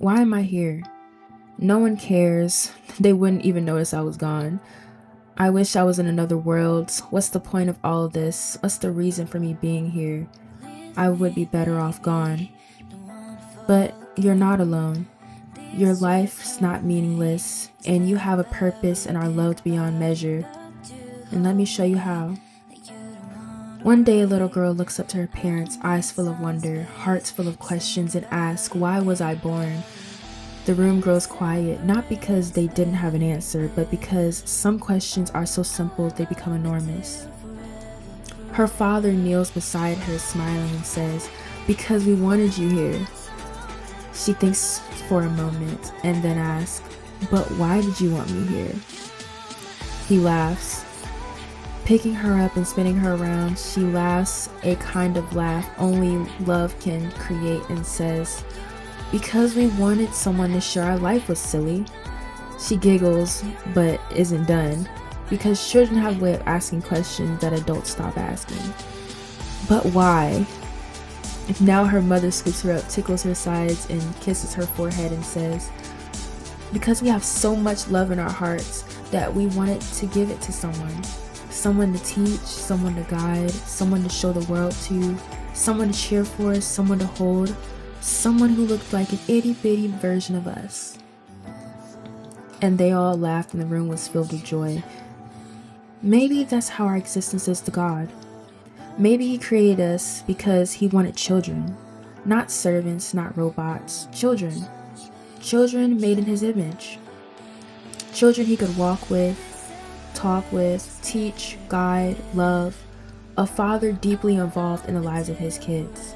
Why am I here? No one cares. They wouldn't even notice I was gone. I wish I was in another world. What's the point of all of this? What's the reason for me being here? I would be better off gone. But you're not alone. Your life's not meaningless, and you have a purpose and are loved beyond measure. And let me show you how. One day, a little girl looks up to her parents, eyes full of wonder, hearts full of questions, and asks, "Why was I born?" The room grows quiet, not because they didn't have an answer, but because some questions are so simple they become enormous. Her father kneels beside her, smiling, and says, "Because we wanted you here." She thinks for a moment and then asks, "But why did you want me here?" He laughs. Picking her up and spinning her around, she laughs a kind of laugh only love can create and says, "Because we wanted someone to share our life with, silly." She giggles, but isn't done, because children have a way of asking questions that adults stop asking. But why? Now her mother scoops her up, tickles her sides, and kisses her forehead and says, "Because we have so much love in our hearts that we wanted to give it to someone. Someone to teach, someone to guide, someone to show the world to, someone to cheer for, someone to hold, someone who looked like an itty-bitty version of us." And they all laughed and the room was filled with joy. Maybe that's how our existence is to God. Maybe He created us because He wanted children. Not servants, not robots. Children. Children made in His image. Children He could walk with, talk with, teach, guide, love. A father deeply involved in the lives of his kids.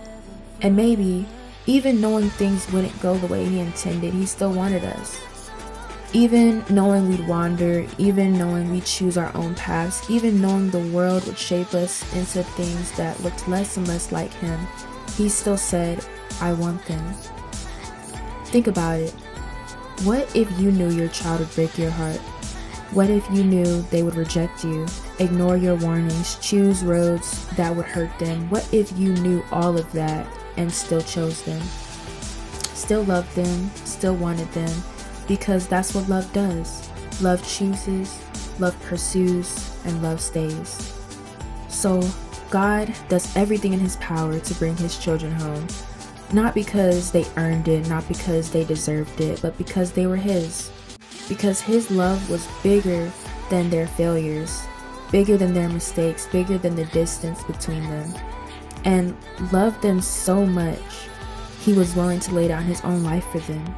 And maybe, even knowing things wouldn't go the way He intended, He still wanted us. Even knowing we'd wander, even knowing we'd choose our own paths, even knowing the world would shape us into things that looked less and less like Him, He still said, "I want them." Think about it. What if you knew your child would break your heart? What if you knew they would reject you, ignore your warnings, choose roads that would hurt them? What if you knew all of that and still chose them? Still loved them, still wanted them, because that's what love does. Love chooses, love pursues, and love stays. So God does everything in His power to bring His children home. Not because they earned it, not because they deserved it, but because they were His. Because His love was bigger than their failures, bigger than their mistakes, bigger than the distance between them, and loved them so much, He was willing to lay down His own life for them.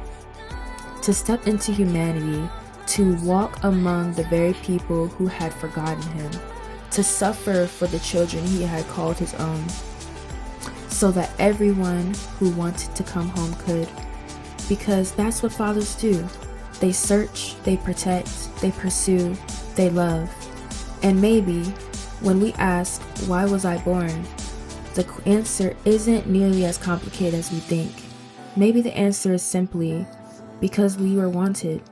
To step into humanity, to walk among the very people who had forgotten Him, to suffer for the children He had called His own, so that everyone who wanted to come home could. Because that's what fathers do. They search, they protect, they pursue, they love. And maybe, when we ask, "Why was I born?" the answer isn't nearly as complicated as we think. Maybe the answer is simply, because we were wanted.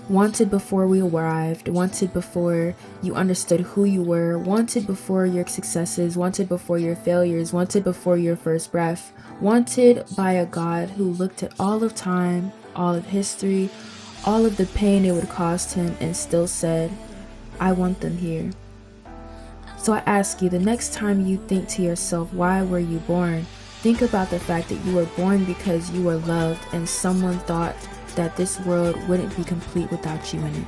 Wanted before we arrived, wanted before you understood who you were, wanted before your successes, wanted before your failures, wanted before your first breath, wanted by a God who looked at all of time, all of history, all of the pain it would cost Him, and still said, "I want them here." So I ask you, the next time you think to yourself, "Why were you born?" think about the fact that you were born because you were loved and someone thought that this world wouldn't be complete without you in it.